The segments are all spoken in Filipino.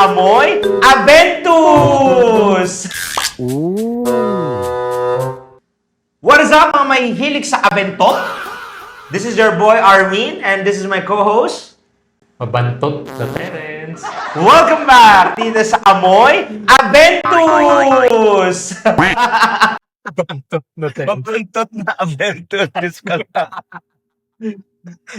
Amoy Aventus! What is up mga may hilig sa abentot? This is your boy Armin and this is my co-host. Mabantot na parents. Welcome back dito sa Amoy Aventus! Mabantot na parents. Mabantot na Aventus.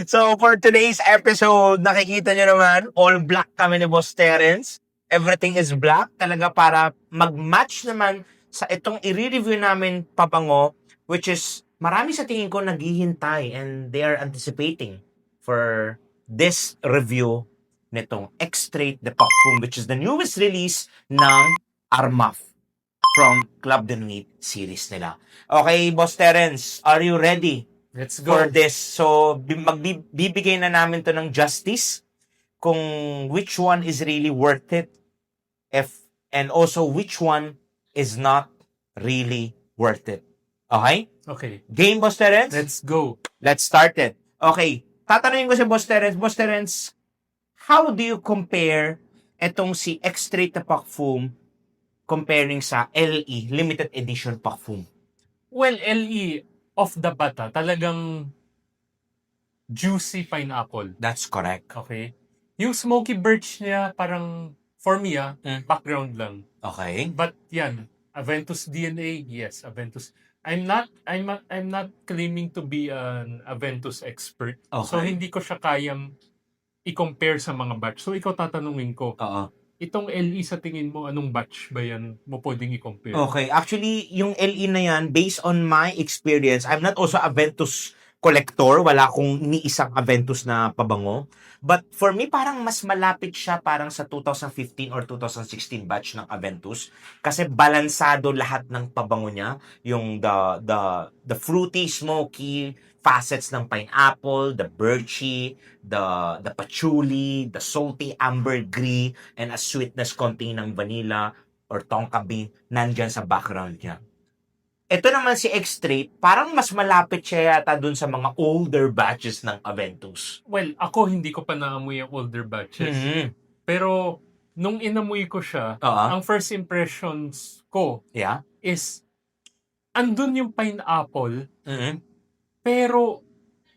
So for today's episode, nakikita nyo naman, all black kami ni Boss Terence. Everything is black talaga para mag-match naman sa itong i-review namin pabango, which is marami sa tingin ko naghihintay and they are anticipating for this review nitong Extrait de Parfum, which is the newest release ng Armaf from Club de Nuit series nila. Okay, Boss Terence, are you ready Let's go. for this? So, magbibigay na namin to ng justice kung which one is really worth it and also which one is not really worth it. Okay? Okay, Game, Boss Terence? let's go. Let's start it. Okay. Tatanungin ko si Boss Terence. Boss Terence, how do you compare etong si Extrait de Parfum comparing sa LE, Limited Edition Parfum? Well, LE, off the bat, talagang juicy pineapple. That's correct. Okay? Yung smoky birch niya, parang, for me, background lang. Okay. But yan, Aventus DNA, yes, Aventus. I'm not claiming to be an Aventus expert. Okay. So hindi ko siya kayang i-compare sa mga batch. So ikaw tatanungin ko, Oo. itong LE sa tingin mo, anong batch ba yan mo pwedeng i-compare? Okay. Actually, yung LE na yan, based on my experience, I'm not also Aventus collector. Wala akong ni isang Aventus na pabango. But for me, parang mas malapit siya parang sa 2015 or 2016 batch ng Aventus. Kasi balansado lahat ng pabango niya. Yung the fruity, smoky facets ng pineapple, the birchy, the patchouli, the salty ambergris, and a sweetness konti ng vanilla or tonka bean nandyan sa background niya. Ito naman si Extrait, parang mas malapit siya yata dun sa mga older batches ng Aventus. Well, ako hindi ko pa naamoy ang older batches. Mhm. Pero nung inamoy ko siya, Oo. ang first impressions ko Yeah. is andun yung pineapple, Mhm. pero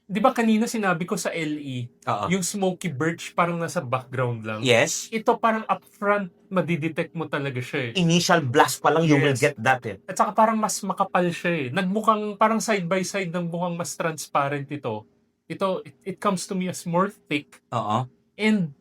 'di ba kanina sinabi ko sa LE, Oo. yung smoky birch parang nasa background lang. Yes. Ito parang upfront, madidetect mo talaga siya eh. Initial blast pa lang, you will Yes. get that eh. At saka parang mas makapal siya eh. Nagmukhang parang side by side ng mukhang mas transparent ito. It comes to me as more thick Oo. and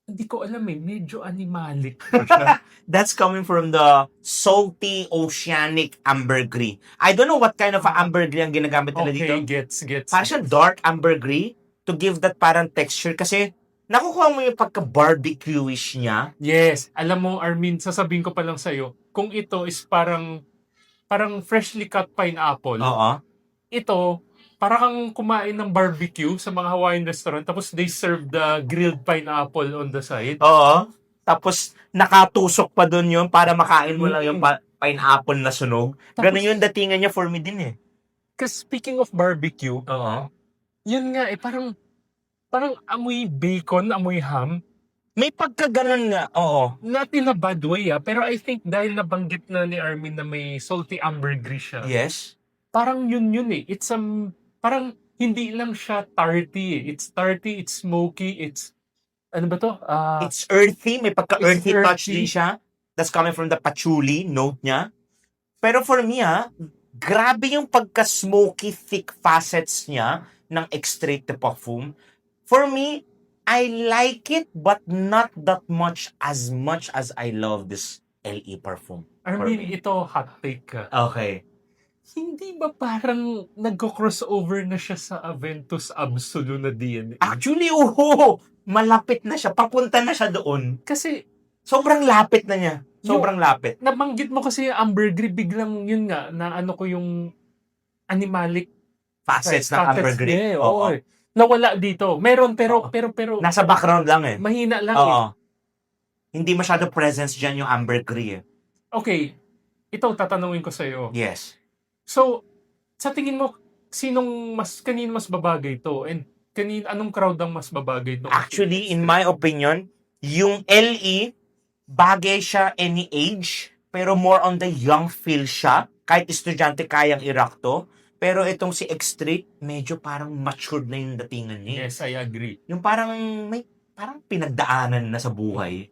hindi ko alam eh, medyo animalic pa siya. That's coming from the salty oceanic ambergris. I don't know what kind of ambergris ang ginagamit nila dito. Okay, gets. Parang siyang dark ambergris to give that parang texture kasi nakukuha mo yung pagka-barbecue-ish niya. Yes, alam mo Armin, sasabihin ko pa lang sa'yo, kung ito is parang freshly cut pineapple, Oo. ito, parang kang kumain ng barbecue sa mga Hawaiian restaurant, tapos they serve the grilled pineapple on the side. Oo. Tapos nakatusok pa doon yun para makain mo lang yung pineapple na sunog. Ganun yung datingan niya for me din eh. Kasi speaking of barbecue, Oo. yun nga eh, parang amoy bacon, amoy ham. May pagkaganon nga. Oo. Not in a bad way pero I think dahil nabanggit na ni Armin na may salty ambergris siya, Yes. parang yun eh. It's parang hindi lang siya tarty eh. It's tarty, it's smoky, it's, ano ba to? It's earthy. May pagka-earthy It's touch earthy. din siya. That's coming from the patchouli note niya. Pero for me grabe yung pagka-smoky thick facets niya ng Extrait de Parfum. For me, I like it but not that much as I love this LE Parfum. Armin, For me. ito hot take ka. Okay. Hindi ba parang nagko-crossover na siya sa Aventus Absolu na DNA? Actually, oo. Malapit na siya. Papunta na siya doon. Kasi Sobrang lapit na niya. Sobrang lapit. nabanggit mo kasi yung ambergris, biglang yun nga, na ano ko yung animalic Facets ng ambergris. niya eh. Oo. Oo. Nawala dito. Meron pero Nasa background lang eh. mahina lang Oo. eh. Hindi masyado presence dyan yung ambergris eh. Okay. Ito tatanungin ko sa'yo. Yes. So, sa tingin mo, kanino mas babagay to? And anong crowd ang mas babagay to? Actually, in my opinion, Yung LE, bagay siya any age, pero more on the young feel siya. Kahit estudyante, kayang i-rock to. Pero itong si X-Street, medyo parang matured na yung datingan niya. Yes, I agree. Yung parang may parang pinagdaanan na sa buhay.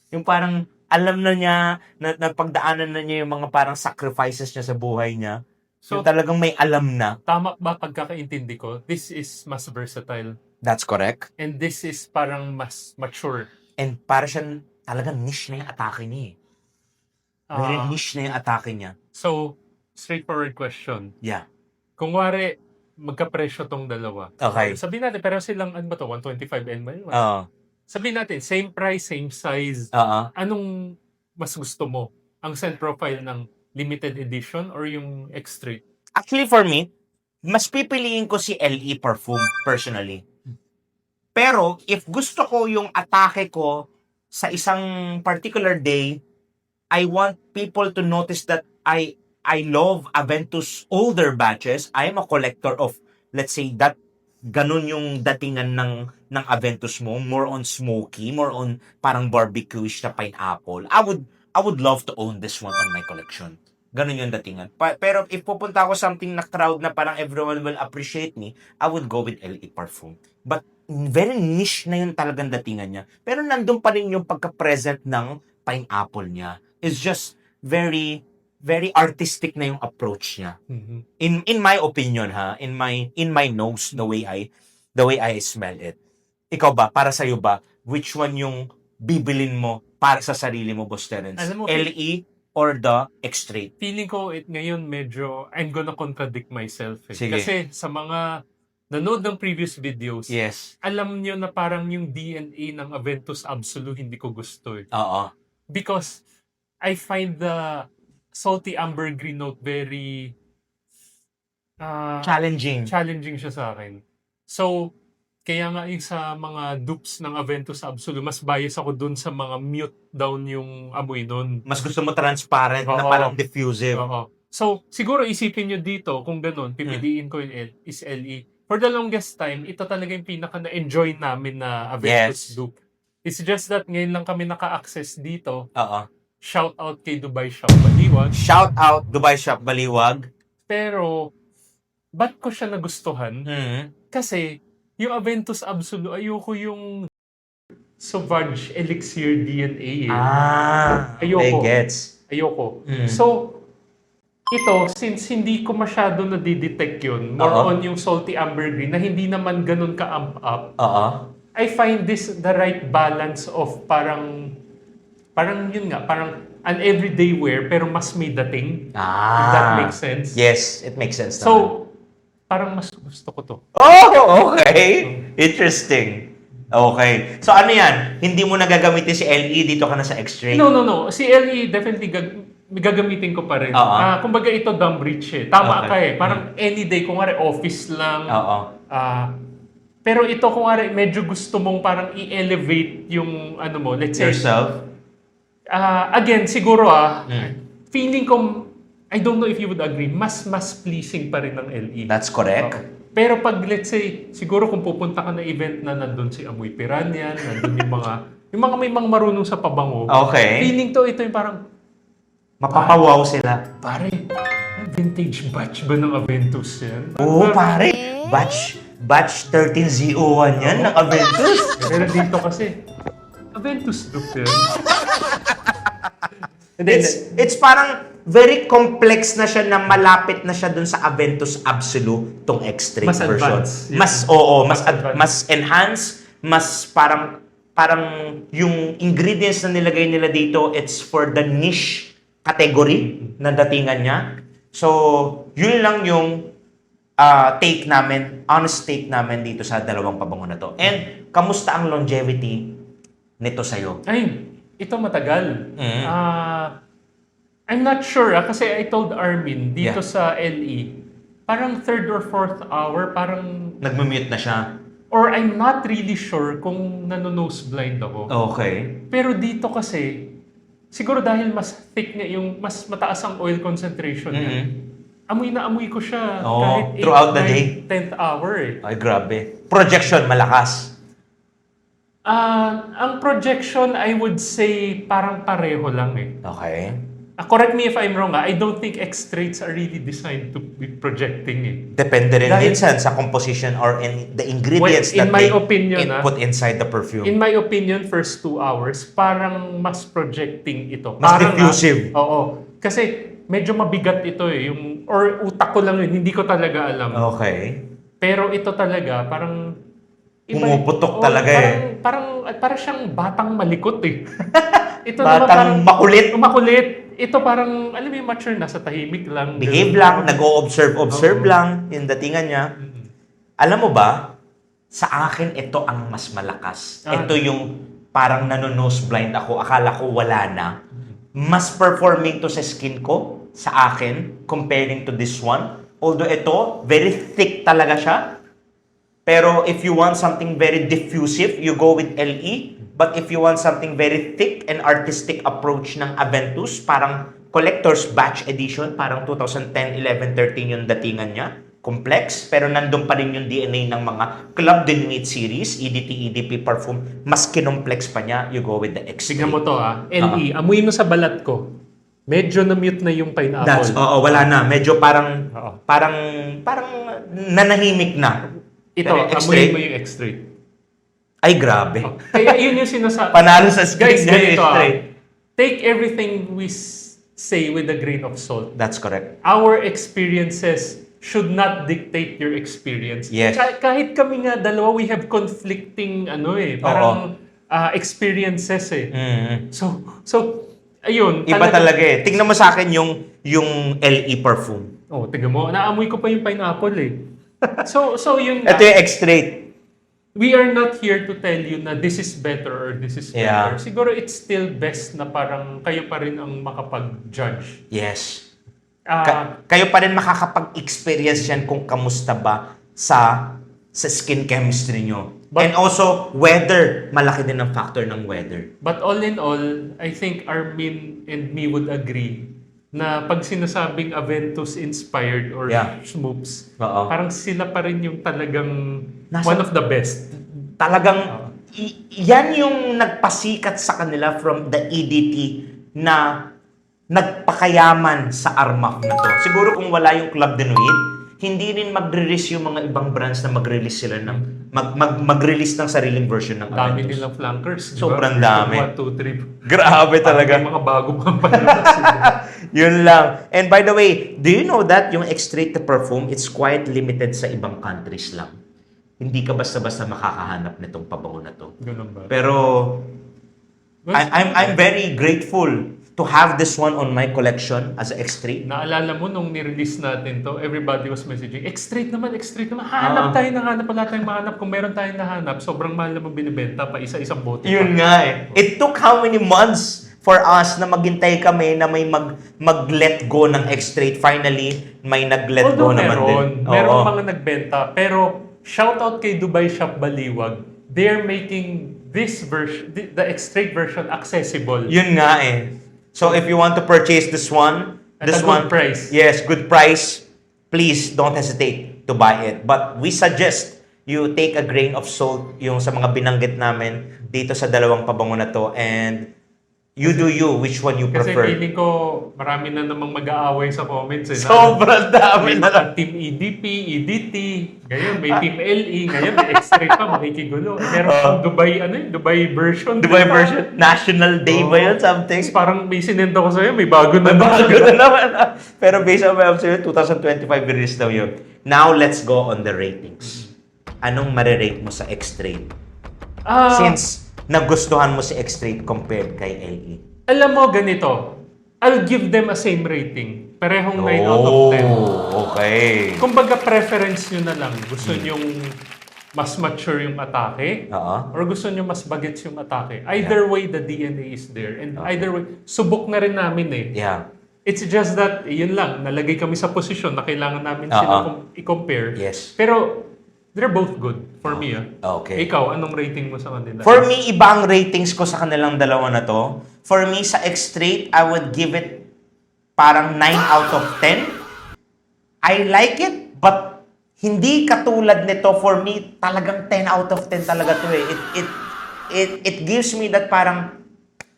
Yung parang alam na niya, na pagdaanan na niya yung mga parang sacrifices niya sa buhay niya. So, Yung talagang may alam na. tama ba pagkakaintindi ko? This is mas versatile. That's correct. And this is parang mas mature. And para siya talagang niche na yung atake niya. Very Ah, niche na yung atake niya. so, straightforward question. Yeah. Kung wari, magkapresyo tong dalawa. Okay. Sabihin natin, pero silang, ano ba to, 125 ml? Oo. Sabihin natin, same price, same size. Oo. Anong mas gusto mo? Ang scent profile ng limited edition or yung X-Street? Actually, for me, mas pipiliin ko si LE Parfum, personally. Pero, if gusto ko yung atake ko sa isang particular day, I want people to notice that I love Aventus older batches. I am a collector of, let's say, that ganun yung datingan ng Aventus mo. More on smoky, more on parang barbecue-ish na pineapple. I would love to own this one on my collection. Ganun yung datingan. Pero if pupunta ako something na crowd na parang everyone will appreciate me, I would go with LE Parfum. But very niche na yun talagang datingan niya. Pero nandun pa rin yung pagka-present ng pineapple niya. It's just very, very artistic na yung approach niya. In my opinion, ha, in my nose, the way I smell it. Ikaw ba, para sa'yo ba, which one yung bibilin mo para sa sarili mo, Boss Terence? Alam mo, LE or the X-Straight? Feeling ko ngayon medyo I'm gonna contradict myself. Sige. Kasi sa mga nanood ng previous videos, Yes. alam nyo na parang yung DNA ng Aventus Absolute hindi ko gusto. Oo. Because I find the salty amber green note very Challenging. challenging siya sa akin. So, kaya nga yung sa mga dupes ng Aventus Absolute, mas bias ako dun sa mga mute down yung amoy nun. Mas gusto mo transparent na Oo. parang diffusive. Oo. So, siguro isipin nyo dito, kung ganun, pipiliin ko yung is LE. For the longest time, ito talaga yung pinaka na-enjoy namin na Aventus Yes. dupe. It's just that ngayon lang kami naka-access dito. Oo. Shout out kay Dubai Shop Baliwag. Shout out Dubai Shop Baliwag. Pero, ba't ko siya nagustuhan? Mhm. Kasi, yung Aventus Absolute, ayoko yung Sauvage Elixir DNA. Ayoko. gets. Ayoko. Mm. So, ito, since hindi ko masyado nadidetect yun, more Oo. on yung salty amber green na hindi naman ganun ka-amp up, Oo. I find this the right balance of parang yun nga, parang an everyday wear pero mas may dating. If that makes sense. Yes, it makes sense. naman. So, parang mas gusto ko to. Oh, okay. Interesting. Okay. So ano yan? Hindi mo na gagamitin si LE, dito ka na sa X-Ray? No. Si LE definitely gagamitin ko pa rin. Oo. Kumbaga ito dumb reach eh. Tama Okay. ka eh. Parang any day, kung nga office lang. Oo. Pero ito kung nga medyo gusto mong parang i-elevate yung ano mo, let's say. Yourself? Again, siguro Mm. feeling ko, I don't know if you would agree, mas pleasing pa rin ng LE. That's correct. Pero pag let's say, siguro kung pupunta ka na event na nandun si Amoy Piranha, nandun yung mga may mga marunong sa pabango. Okay. Feeling to, ito yung parang, Mapapawaw sila. pare, vintage batch ba ng Aventus yan? Oo, pare. Batch 1301 yan ng Aventus. Pero dito kasi, Aventus look yan. It's parang very complex na siya, na malapit na siya dun sa Aventus Absolute, tong X-Straight Mas version. advanced. Yeah. Mas advanced. mas enhanced, mas parang yung ingredients na nilagay nila dito, it's for the niche category na datingan niya. So, yun lang yung honest take namin dito sa dalawang pabango na to. And, kamusta ang longevity nito sa'yo? Ay, ito matagal. Mm. I'm not sure kasi I told Armin dito Yeah. sa LE, parang third or fourth hour, parang, Nagmamute na siya. or I'm not really sure kung nano-noseblind ako. Okay. Pero dito kasi, siguro dahil mas thick niya, yung mas mataas ang oil concentration niya, amoy na amoy ko siya Oo, kahit throughout the 8th, day. 9th, 10th hour eh. Ay, grabe. Projection, malakas. Ang projection, I would say, parang pareho lang eh. Okay. Correct me if I'm wrong, I don't think extracts are really designed to be projecting eh. Depende rin Dahil- minsan sa composition or in the ingredients Well, in that my they opinion, put inside the perfume. In my opinion, first 2 hours, parang mas projecting ito. Mas Parang, diffusive. Oo. Kasi medyo mabigat ito eh. Or utak ko lang yun, hindi ko talaga alam. Okay. Pero ito talaga, parang... Pumuputok talaga Parang siyang batang malikot eh. Ito Batang makulit. Makulit. Ito parang, alam mo yung mature, nasa tahimik lang. Behave ganun. lang, nag-o-observe Oo. lang yung datingan niya. Alam mo ba, sa akin ito ang mas malakas. Ito yung parang nano-nose blind ako, akala ko wala na. Mas performing to sa skin ko, sa akin, comparing to this one. Although ito, very thick talaga siya. Pero if you want something very diffusive, you go with LE. But if you want something very thick and artistic approach ng Aventus, parang collector's batch edition, parang 2010, 11, 13 yung datingan niya. Complex, pero nandun pa rin yung DNA ng mga Club de Nuit series, EDT, EDP perfume. Mas kinomplex pa niya, you go with the X. Tignan mo to LE, amuin mo sa balat ko. Medyo na-mute na yung pineapple. Wala na. Medyo parang, Oo. parang nanahimik na. Ito, Pero amuin mo yung extrait. Ay, grabe. Kaya yun yung sinasabi. Panalo sa skin Guys, niya, ganito X-ray. Take everything we say with a grain of salt. That's correct. Our experiences should not dictate your experience. Yes. Kahit kami nga dalawa, we have conflicting parang experiences eh. Mm. So ayun. Iba talaga eh. Tingnan mo sa akin yung LE perfume. Oh, tingnan mo. Naamoy ko pa yung pineapple eh. So yun Ito nga. yung X-straight. We are not here to tell you na this is better or this is better. Yeah. Siguro it's still best na parang kayo pa rin ang makapag-judge. Yes. Ah, Kayo pa rin makakapag-experience yan kung kamusta ba sa skin chemistry nyo. And also, weather. Malaki din ang factor ng weather. But all in all, I think Armin and me would agree na pag sinasabing Aventus-inspired or Yeah. Schmoops, Oo. parang sila pa rin yung talagang Nasa- one of the best. Talagang, yan yung nagpasikat sa kanila from the EDT na nagpakayaman sa Armaf na to. Siguro kung wala yung Club de Nuit, hindi rin mag-release yung mga ibang brands na mag-release sila ng mag-release ng sariling version ng Dami Aventus. nilang flankers. di ba? Sobrang dami. 1, 2, 3. Grabe talaga. May mga bago pang palabas. Yun lang. And by the way, do you know that yung X-Straight na perfume, it's quite limited sa ibang countries lang. Hindi ka basta-basta makakahanap nitong pabango na to. Ganun ba? Pero I'm very grateful to have this one on my collection as a X-Straight. Naalala mo nung ni-release natin to, everybody was messaging, X-Straight naman. Hanap tayo ng hanap. Wala tayong mahanap. Kung meron tayong nahanap, sobrang mahal naman binibenta pa isa-isang bote. Yun nga eh. It took how many months for us na maghintay kami na may mag-let go ng X-Straight. Finally, may nag-let go naman din. Meron mga nagbenta. Pero shoutout kay Dubai Shop Baliwag. They're making this version, the X-Straight version accessible. Yun nga eh. So if you want to purchase this one, At a good price. Yes, good price. Please don't hesitate to buy it. But we suggest you take a grain of salt yung sa mga binanggit namin dito sa dalawang pabango na to, and you do you, which one you Kasi prefer. feeling ko marami na namang mag-aaway sa comments. Sobrang dami May na lang. mga Team EDP, EDT, ngayon may Team LE, ngayon may X-Straight pa, makikigulo. Meron pang Dubai version. Dubai diba? version, National Day ba yun, something? Tapos parang may sinendo ko sa'yo, may bago na Bago na naman. Pero based on my observation, 2025 release daw yun. Now, let's go on the ratings. Anong marirate mo sa X-Straight? Since nagustuhan mo si X-Straight compared kay LE. Alam mo, ganito. I'll give them a same rating. Parehong 9 out of 10. Okay. Kumbaga, preference nyo na lang. Gusto nyong mas mature yung atake? Oo. Or gusto nyo mas bagets yung atake? Either way, the DNA is there. And either way, subok na rin namin eh. Yeah. It's just that, yun lang, nalagay kami sa posisyon na kailangan namin sila i-compare. Yes. Pero, they're both good for me. Okay. Ikaw, anong rating mo sa kanila? For me, iba ang ratings ko sa kanilang dalawa na to. For me, sa X-Straight, I would give it parang 9 out of 10. I like it, but hindi katulad nito. For me, talagang 10 out of 10 talaga to eh. it gives me that parang,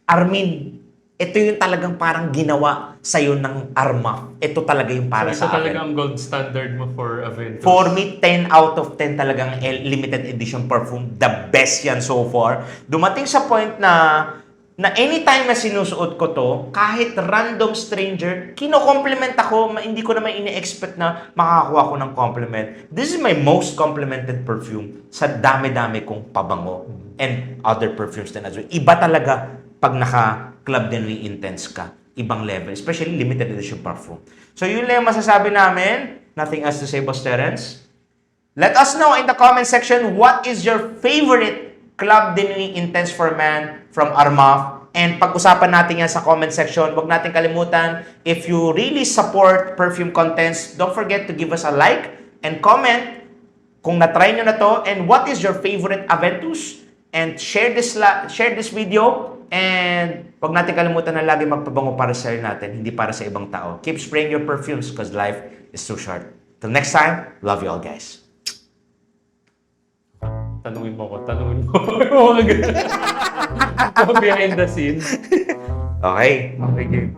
Armin, ito yung talagang parang ginawa sa'yo ng Arma. Ito talaga yung para So, ito sa talaga akin. ang gold standard mo for Aventus. For me, 10 out of 10 talagang limited edition perfume. The best yan so far. Dumating sa point na anytime na sinusuot ko to, kahit random stranger, kino-compliment ako, hindi ko naman ini-expect na makakakuha ko ng compliment. This is my most complimented perfume sa dami-dami kong pabango and other perfumes din as well. Iba talaga pag naka-Club de Nuit Intense ka. Ibang level, especially limited edition perfume. So yun lang yung masasabi namin. Nothing else to say, Boss Terence? Let us know in the comment section what is your favorite Club de Nuit Intense for Man from Armaf. And pag-usapan natin yan sa comment section. Huwag natin kalimutan, if you really support perfume contents, don't forget to give us a like and comment kung na-try nyo na to. And what is your favorite Aventus? And share this video. And huwag natin kalimutan na lagi magpabango para sa sarili natin, hindi para sa ibang tao. Keep spraying your perfumes because life is too short. Till next time, love you all, guys. Tanungin mo. Mga ganun. Behind the scenes. Okay. Okay, game.